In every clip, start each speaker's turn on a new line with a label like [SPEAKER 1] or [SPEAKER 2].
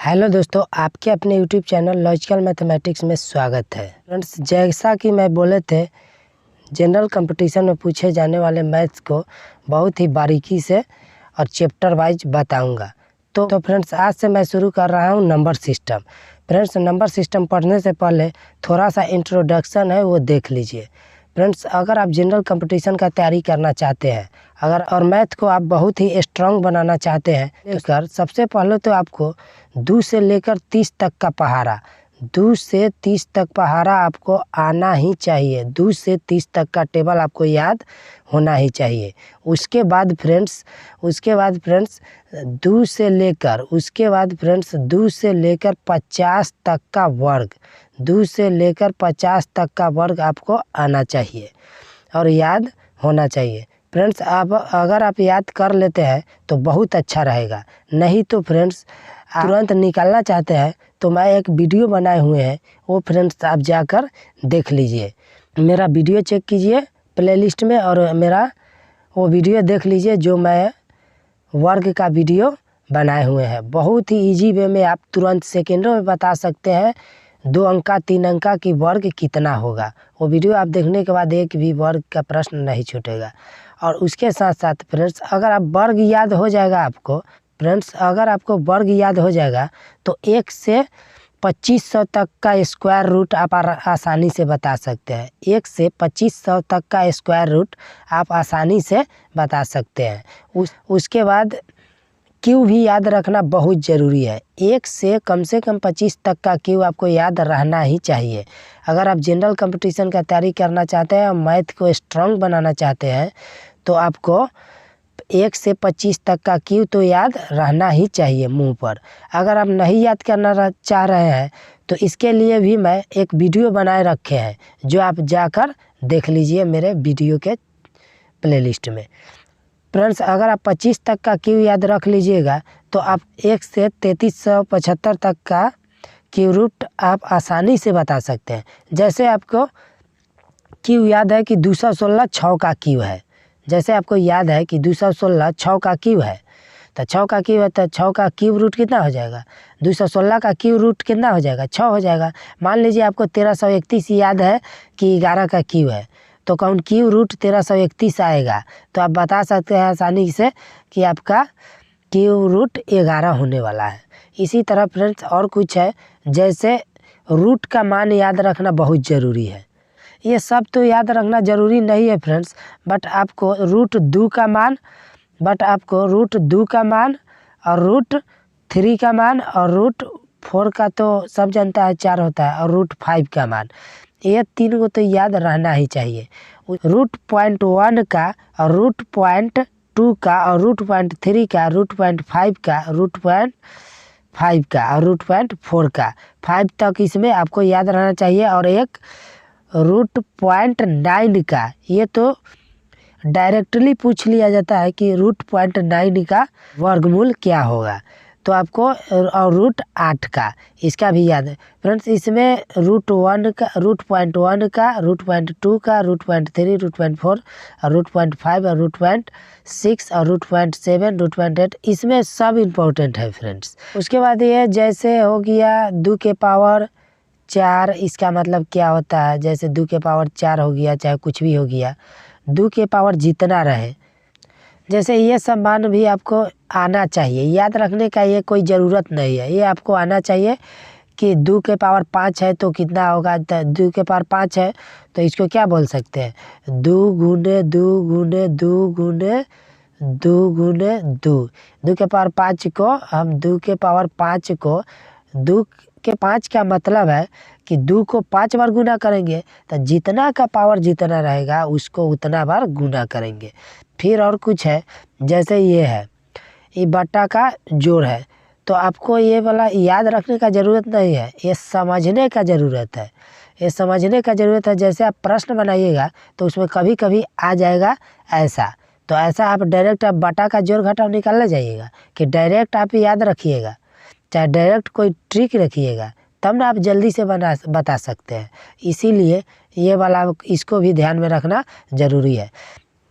[SPEAKER 1] Hello दोस्तों, आपके अपने यूट्यूब चैनल लॉजिकल मैथमेटिक्स में स्वागत है। फ्रेंड्स, जैसा कि मैं बोले थे, जनरल कंपटीशन में पूछे जाने वाले मैथ्स को बहुत ही बारीकी से और चैप्टर वाइज बताऊंगा। तो फ्रेंड्स, आज से मैं शुरू कर रहा हूं number system. Friends, number system पढ़ने से पहले थोड़ा सा इंट्रोडक्शन है, वो देख लीजिए। फ्रेंड्स, अगर आप जनरल कंपटीशन का तैयारी करना चाहते हैं और मैथ को आप बहुत ही स्ट्रांग बनाना चाहते हैं, सबसे पहले तो आपको 2 से लेकर 30 तक का पहाड़ा 2 से 30 तक पहाड़ा आपको आना ही चाहिए। 2 से 30 तक का टेबल आपको याद होना ही चाहिए। उसके बाद फ्रेंड्स 2 से लेकर 50 तक का वर्ग 2 से लेकर 50 तक का वर्ग आपको आना चाहिए और याद होना चाहिए। फ्रेंड्स, अगर आप याद कर लेते हैं तो बहुत अच्छा रहेगा। नहीं तो फ्रेंड्स, तुरंत निकालना चाहते हैं तो मैं एक वीडियो बनाए हुए हैं, वो फ्रेंड्स आप जाकर देख लीजिए। मेरा वीडियो चेक कीजिए प्लेलिस्ट में और मेरा वो वीडियो देख लीजिए जो मैं वर्ग का वीडियो बनाए हुए हैं। बहुत ही इजी वे में आप तुरंत सेकेंडों में बता सकते हैं 2 अंका 3 अंका की वर्ग कितना होगा। वो वीडियो आप देखने के बाद एक भी वर्ग का प्रश्न नहीं छूटेगा। और उसके साथ साथ फ्रेंड्स, अगर आपको वर्ग याद हो जाएगा तो 1 से 2500 तक का स्क्वायर रूट आप आसानी से बता सकते हैं। 1 से 2500 तक का स्क्वायर रूट आप आसानी से बता सकते हैं। उसके बाद क्यू भी याद रखना बहुत ज़रूरी है। 1 से कम 25 तक का क्यू आपको याद रहना ही चाहिए। अगर आप जनरल कंपटीशन का तैयारी करना चाहते हैं और मैथ को स्ट्रांग बनाना चाहते हैं तो आपको 1 से 25 तक का क्यू तो याद रहना ही चाहिए मुंह पर। अगर आप नहीं याद करना चाह रहे हैं तो इसके लिए भी मैं एक वीडियो बनाए रखे हैं, जो आप जाकर देख लीजिए मेरे वीडियो के प्लेलिस्ट में। फ्रेंड्स, अगर आप 25 तक का क्यू याद रख लीजिएगा तो आप 1 से 3375 तक का क्यू रूट आप आसानी से बता सकते हैं। जैसे आपको क्यू याद है कि 216 6 का क्यू है। जैसे आपको याद है कि 216 6 का क्यू है, तो 6 का क्यू है तो 6 का क्यूब रूट कितना हो जाएगा? 216 का क्यू रूट कितना हो जाएगा? 6 हो जाएगा। मान लीजिए आपको 1331 याद है कि 11 का क्यू है, तो कौन क्यू रूट 1331 आएगा, तो आप बता सकते हैं आसानी से कि आपका क्यू रूट 11 होने वाला है। इसी तरह फ्रेंड्स और कुछ है, जैसे रूट का मान याद रखना बहुत ज़रूरी है। ये सब तो याद रखना ज़रूरी नहीं है फ्रेंड्स, बट आपको रूट 2 का मान और रूट 3 का मान और रूट 4 का तो सब जानता है 4 होता है, और रूट 5 का मान, ये 3 को तो याद रहना ही चाहिए। रूट पॉइंट 1 का और रूट पॉइंट 2 का और रूट पॉइंट 3 का, रूट पॉइंट 5 का, रूट पॉइंट 5 का और रूट पॉइंट 4 का, 5 तक इसमें आपको याद रहना चाहिए। और एक रूट पॉइंट 9 का, ये तो डायरेक्टली पूछ लिया जाता है कि रूट पॉइंट 9 का वर्गमूल क्या होगा, तो आपको, और रूट 8 का, इसका भी याद है फ्रेंड्स। इसमें रूट 1 का, रूट पॉइंट 1 का, रूट पॉइंट 2 का, रूट पॉइंट 3, रूट पॉइंट 4 और रूट पॉइंट 5 और रूट पॉइंट 6 और रूट पॉइंट 7, रूट पॉइंट 8, इसमें सब इम्पोर्टेंट है फ्रेंड्स। उसके बाद ये जैसे हो गया 2 के पावर 4, इसका मतलब क्या होता है? जैसे 2 के पावर 4 हो गया, चाहे कुछ भी हो गया, 2 के पावर जितना रहे, जैसे ये सब मान भी आपको आना चाहिए। याद रखने का ये कोई ज़रूरत नहीं है, ये आपको आना चाहिए कि 2 के पावर 5 है तो कितना होगा। 2 के पावर 5 है तो इसको क्या बोल सकते हैं? 2 गुने 2 गुने 2 गुने 2 गुने 2। 2 के पावर 5 को हम 2 के पावर 5 को 2 के 5 का मतलब है कि 2 को 5 बार गुना करेंगे तो जितना का पावर जितना रहेगा उसको उतना बार गुना करेंगे। फिर और कुछ है, जैसे ये है, ये बट्टा का जोड़ है, तो आपको ये वाला याद रखने का ज़रूरत नहीं है, ये समझने का ज़रूरत है। जैसे आप प्रश्न बनाइएगा तो उसमें कभी कभी आ जाएगा ऐसा, तो ऐसा आप डायरेक्ट आप बटा का जोड़ घटाव निकालने जाइएगा कि डायरेक्ट आप याद रखिएगा, चाहे डायरेक्ट कोई ट्रिक रखिएगा, तब ना आप जल्दी से बता सकते हैं। इसीलिए ये वाला इसको भी ध्यान में रखना ज़रूरी है।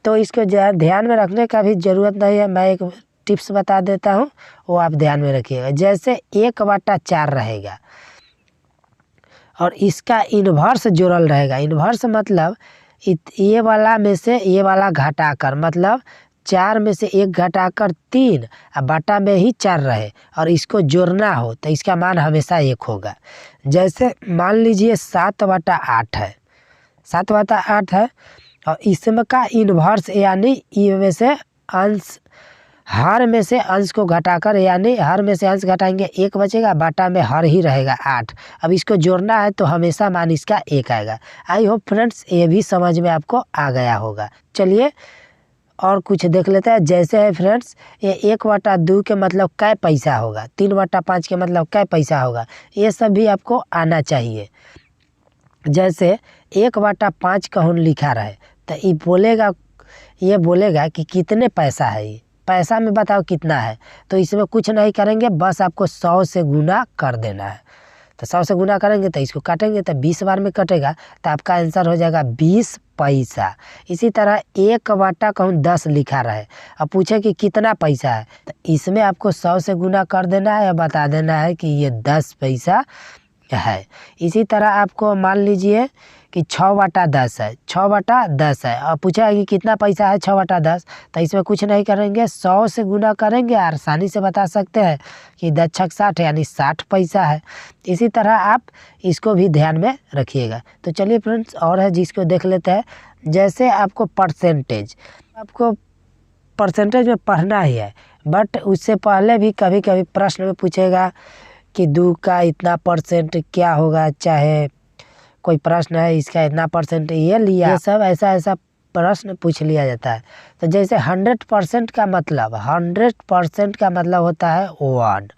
[SPEAKER 1] तो इसको ध्यान में रखने का भी ज़रूरत नहीं है। मैं एक टिप्स बता देता हूँ, वो आप ध्यान में रखिएगा। जैसे 1/4 रहेगा और इसका इन्वर्स जुड़ल रहेगा। इन्वर्स मतलब ये वाला में से ये वाला घटाकर, मतलब 4 में से 1 घटाकर 3 और बटा में ही 4 रहे और इसको जोड़ना हो तो इसका मान हमेशा 1 होगा। जैसे मान लीजिए 7/8 है, 7/8 है और इसमें का इन्वर्स यानी ये में से अंश, हर में से अंश को घटाकर, यानी हर में से अंश घटाएंगे 1 बचेगा, बटा में हर ही रहेगा 8। अब इसको जोड़ना है तो हमेशा मान इसका 1 आएगा। आई होप फ्रेंड्स ये भी समझ में आपको आ गया होगा। चलिए और कुछ देख लेते हैं। जैसे है फ्रेंड्स, ये 1/2 के मतलब कै पैसा होगा, 3/5 के मतलब कै पैसा होगा, ये सब भी आपको आना चाहिए। जैसे 1/5 कहूँ लिखा रहे तो ये बोलेगा कि कितने पैसा है, ये पैसा में बताओ कितना है। तो इसमें कुछ नहीं करेंगे, बस आपको 100 से गुना कर देना है। तो 100 से गुना करेंगे तो इसको काटेंगे तो 20 बार में कटेगा तो आपका आंसर हो जाएगा 20 पैसा। इसी तरह 1/10 लिखा रहे, अब पूछे कि कितना पैसा है, तो इसमें आपको 100 से गुना कर देना है या बता देना है कि ये 10 पैसा है। इसी तरह आपको मान लीजिए कि 6/10 है, 6/10 है और पूछा है कि कितना पैसा है 6/10, तो इसमें कुछ नहीं करेंगे, 100 से गुना करेंगे, आसानी से बता सकते हैं कि 10×6 60 यानी 60 पैसा है। इसी तरह आप इसको भी ध्यान में रखिएगा। तो चलिए फ्रेंड्स और है जिसको देख लेते हैं। जैसे आपको आपको परसेंटेज में पढ़ना ही है, बट उससे पहले भी कभी कभी प्रश्न में पूछेगा कि 2 का इतना % क्या होगा, चाहे कोई प्रश्न है इसका इतना % ये लिया, ये सब ऐसा प्रश्न पूछ लिया जाता है। तो जैसे 100% का मतलब, 100% का मतलब होता है 1,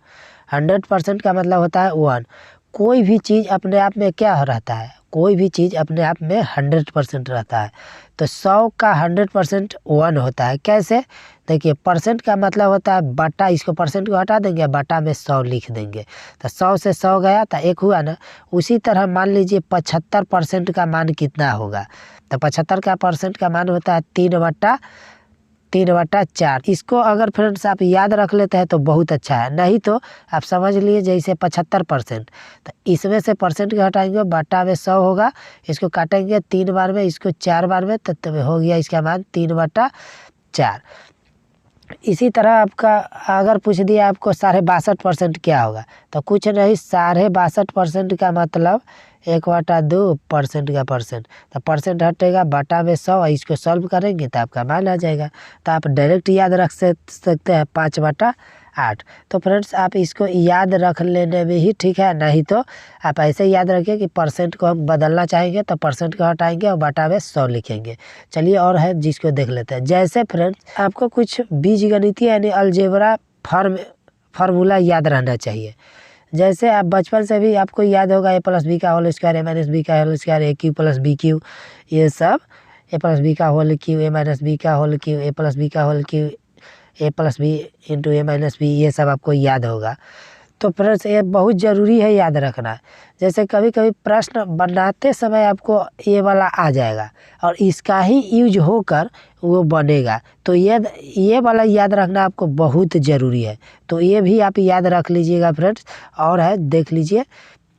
[SPEAKER 1] 100% का मतलब होता है 1। कोई भी चीज़ अपने आप में क्या रहता है, कोई भी चीज़ अपने आप में 100% रहता है। तो 100 का 100% 1 होता है। कैसे, देखिए परसेंट का मतलब होता है बटा, इसको परसेंट को हटा देंगे, बटा में 100 लिख देंगे तो 100 से 100 गया तो 1 हुआ ना। उसी तरह मान लीजिए 75% का मान कितना होगा, तो 75 का % का मान होता है 3/4। इसको अगर फ्रेंड्स आप याद रख लेते हैं तो बहुत अच्छा है, नहीं तो आप समझ लिए जैसे 75%, तो इसमें से % का हटाएंगे, बटा में 100 होगा, इसको काटेंगे 3 बार में, इसको 4 बार में, तो हो गया इसका मान 3/4। इसी तरह आपका अगर पूछ दिया आपको 62.5% क्या होगा, तो कुछ नहीं, 62.5% का मतलब 1/2% का %, तो % हटेगा, बटा में 100, इसको सॉल्व करेंगे तो आपका मान आ जाएगा। तो आप डायरेक्ट याद रख सकते हैं 5/8। तो फ्रेंड्स आप इसको याद रख लेने में ही ठीक है, नहीं तो आप ऐसे याद रखिए कि % को हम बदलना चाहेंगे तो % को हटाएंगे और बटा में 100 लिखेंगे। चलिए और है जिसको देख लेते हैं। जैसे फ्रेंड्स आपको कुछ बीजगणितीय यानी अलजेब्रा फार्मूला याद रहना चाहिए। जैसे आप बचपन से भी आपको याद होगा a+b का होल स्क्वायर, a-b का होल स्क्वायर, a³ + b³, ये सब a+b का होल क्यू, a-b का होल क्यू, a+b का होल क्यू, a+b × a-b, ये सब आपको याद होगा। तो फ्रेंड्स ये बहुत ज़रूरी है याद रखना। जैसे कभी कभी प्रश्न बनाते समय आपको ये वाला आ जाएगा और इसका ही यूज होकर वो बनेगा, तो ये वाला याद रखना आपको बहुत ज़रूरी है। तो ये भी आप याद रख लीजिएगा फ्रेंड्स। और है देख लीजिए,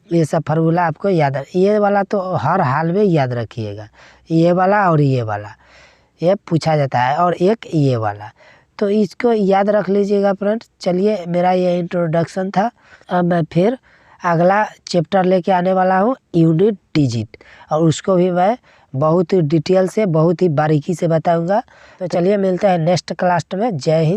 [SPEAKER 1] ये सब फार्मूला आपको याद, ये वाला तो हर हाल में याद रखिएगा, ये वाला और ये वाला ये पूछा जाता है, और एक ये वाला, तो इसको याद रख लीजिएगा फ्रेंड्स। चलिए मेरा ये इंट्रोडक्शन था, अब मैं फिर अगला चैप्टर लेके आने वाला हूँ, यूनिट डिजिट, और उसको भी मैं बहुत डिटेल से, बहुत ही बारीकी से बताऊंगा। तो चलिए मिलते हैं नेक्स्ट क्लास में। जय हिंद।